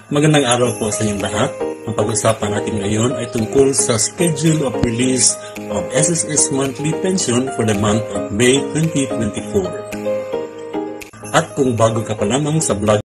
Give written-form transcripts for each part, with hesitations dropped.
Magandang araw po sa inyong lahat. Ang pag-usapan natin ngayon ay tungkol sa schedule of release of SSS monthly pension for the month of May 2024. At kung bago ka pa lamang sa vlog,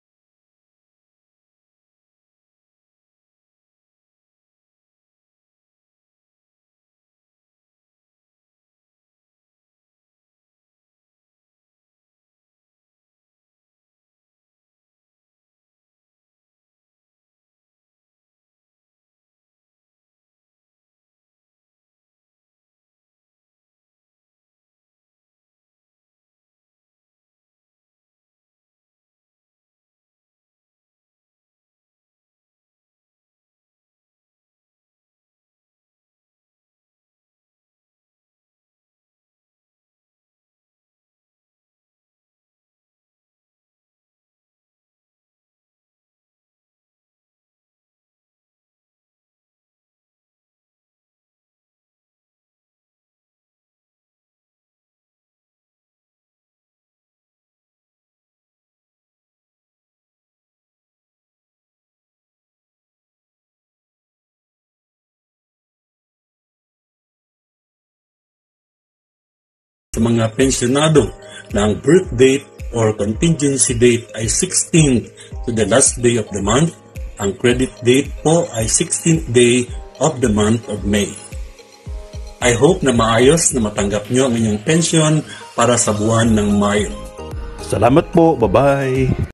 sa mga pensyonado na ang birth date or contingency date ay 16th to the last day of the month, ang credit date po ay 16th day of the month of May. I hope na maayos na matanggap nyo ang inyong pension para sa buwan ng Mayo. Salamat po. Bye-bye.